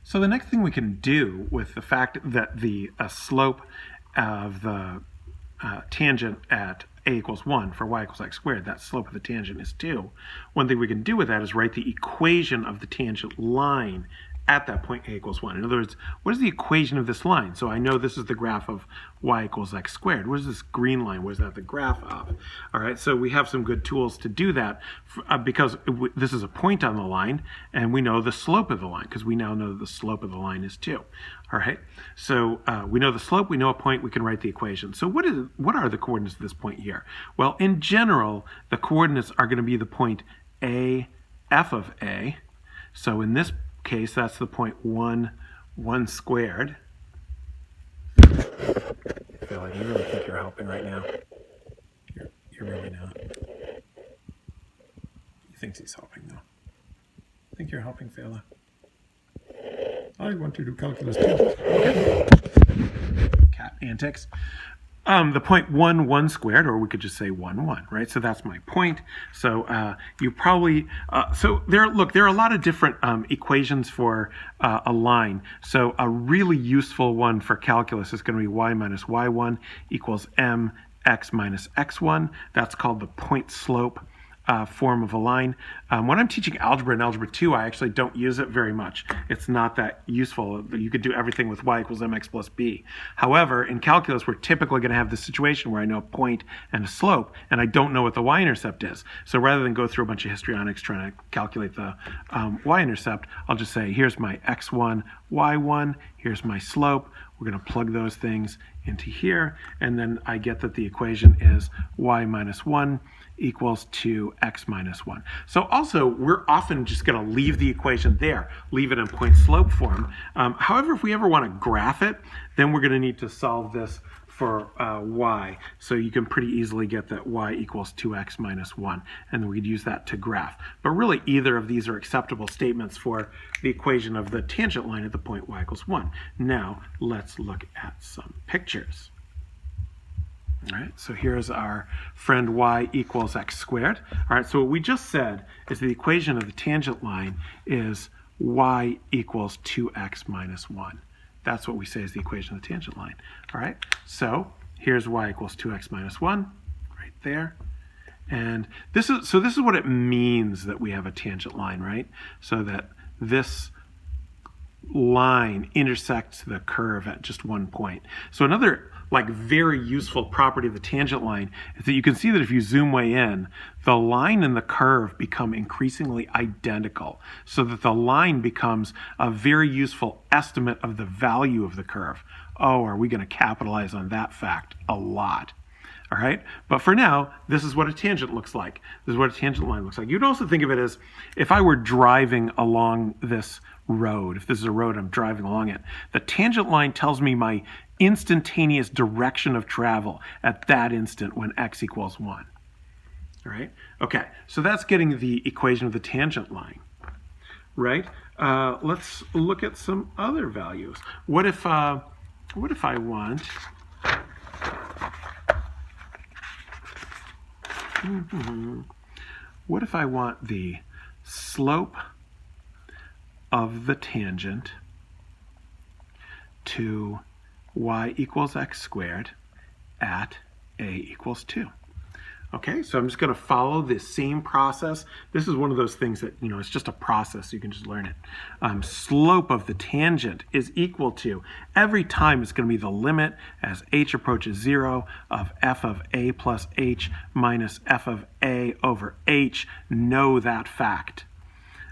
So the next thing we can do with the fact that the slope of the tangent at a equals 1 for y equals x squared, that slope of the tangent is 2. One thing we can do with that is write the equation of the tangent line at that point a equals 1. In other words, what is the equation of this line? So I know this is the graph of y equals x squared. What is this green line? What is that the graph of? All right, so we have some good tools to do that because this is a point on the line, and we know the slope of the line because we now know that the slope of the line is 2. All right, so we know the slope, we know a point, we can write the equation. So what are the coordinates of this point here? Well, in general, the coordinates are going to be the point a, f of a. So in this case, that's the point 1 squared. I feel like you really think you're helping right now. You're really not. He thinks he's helping, though. I think you're helping, Fela. I want to do calculus too. Okay. Cat antics. The point 1 squared, or we could just say 1, right? So that's my point. So you probably, so there are a lot of different equations for a line. So a really useful one for calculus is going to be y minus y1 equals mx minus x1. That's called the point slope form of a line. When I'm teaching algebra in Algebra 2, I actually don't use it very much. It's not that useful. You could do everything with y equals mx plus b. However, in calculus, we're typically going to have this situation where I know a point and a slope, and I don't know what the y-intercept is. So rather than go through a bunch of histrionics trying to calculate the y-intercept, I'll just say, here's my x1, y1, here's my slope. We're going to plug those things into here, and then I get that the equation is y minus 1 equals 2x minus 1. So also, we're often just going to leave the equation there, leave it in point slope form. However, if we ever want to graph it, then we're going to need to solve this for y. So you can pretty easily get that y equals 2x minus 1, and then we'd use that to graph. But really, either of these are acceptable statements for the equation of the tangent line at the point y equals 1. Now, let's look at some pictures. All right, so here's our friend y equals x squared. All right, so what we just said is the equation of the tangent line is y equals 2x minus 1. That's what we say is the equation of the tangent line. All right, so here's y equals 2x minus 1 right there. And this is what it means that we have a tangent line, right? So that this line intersects the curve at just one point. So another very useful property of the tangent line is that you can see that if you zoom way in, the line and the curve become increasingly identical, so that the line becomes a very useful estimate of the value of the curve. Oh, are we going to capitalize on that fact a lot? All right, but for now, this is what a tangent looks like. This is what a tangent line looks like. You'd also think of it as if I were driving along this road. If this is a road, I'm driving along it. The tangent line tells me my instantaneous direction of travel at that instant when x equals 1. All right, okay, so that's getting the equation of the tangent line, right? Let's look at some other values. What if I want what if I want the slope of the tangent to y equals x squared at a equals 2? Okay, so I'm just going to follow the same process. This is one of those things that, it's just a process, so you can just learn it. Slope of the tangent is equal to, every time it's going to be the limit as h approaches 0 of f of a plus h minus f of a over h. Know that fact.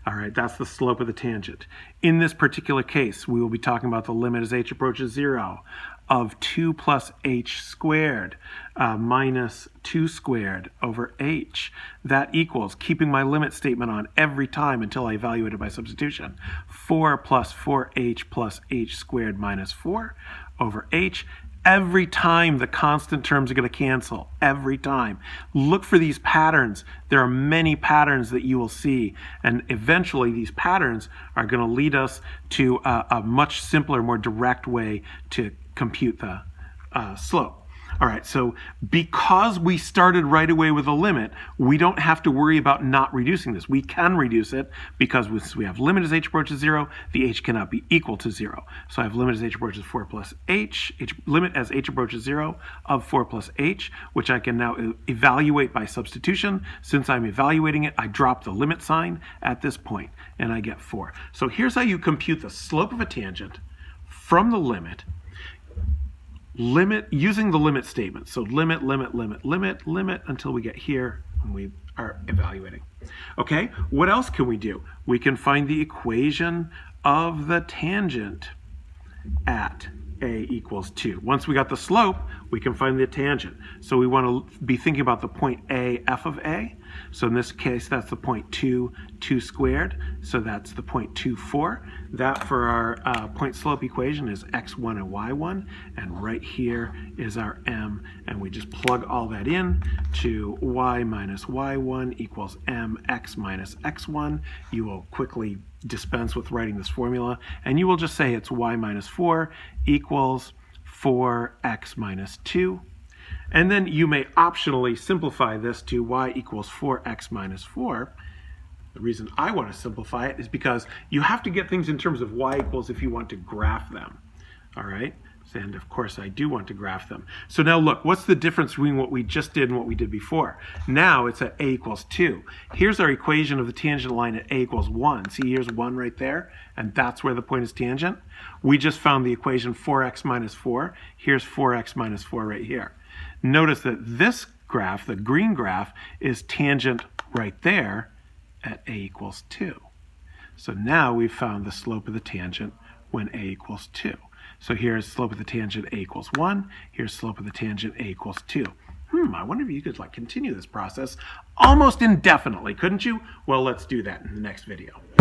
All right, that's the slope of the tangent. In this particular case, we will be talking about the limit as h approaches 0 of 2 plus h squared minus 2 squared over h. That equals, keeping my limit statement on every time until I evaluate it by substitution, 4 plus 4h plus h squared minus 4 over h. Every time the constant terms are going to cancel, every time. Look for these patterns. There are many patterns that you will see, and eventually these patterns are going to lead us to a much simpler, more direct way to compute the slope. All right, so because we started right away with a limit, we don't have to worry about not reducing this. We can reduce it because we have limit as h approaches 0, the h cannot be equal to 0. So I have limit as h approaches 4 plus h, limit as h approaches 0 of 4 plus h, which I can now evaluate by substitution. Since I'm evaluating it, I drop the limit sign at this point, and I get 4. So here's how you compute the slope of a tangent from the limit using the limit statement. So limit, limit, limit, limit, limit until we get here when we are evaluating. Okay, what else can we do? We can find the equation of the tangent at a equals 2. Once we got the slope, we can find the tangent. So we want to be thinking about the point A, f of A. So in this case, that's the point 2 squared. So that's the point 2, 4. That for our point slope equation is x1 and y1. And right here is our m. And we just plug all that in to y minus y1 equals mx minus x1. You will quickly dispense with writing this formula, and you will just say it's y minus 4 equals 4x minus 2. And then you may optionally simplify this to y equals 4x minus 4. The reason I want to simplify it is because you have to get things in terms of y equals if you want to graph them. All right? And of course I do want to graph them. So now look, what's the difference between what we just did and what we did before? Now it's at a equals 2. Here's our equation of the tangent line at a equals 1. See, here's 1 right there, and that's where the point is tangent. We just found the equation 4x minus 4. Here's 4x minus 4 right here. Notice that this graph, the green graph, is tangent right there at a equals 2. So now we've found the slope of the tangent when a equals 2. So here's slope of the tangent a equals 1. Here's slope of the tangent a equals 2. I wonder if you could continue this process almost indefinitely, couldn't you? Well, let's do that in the next video.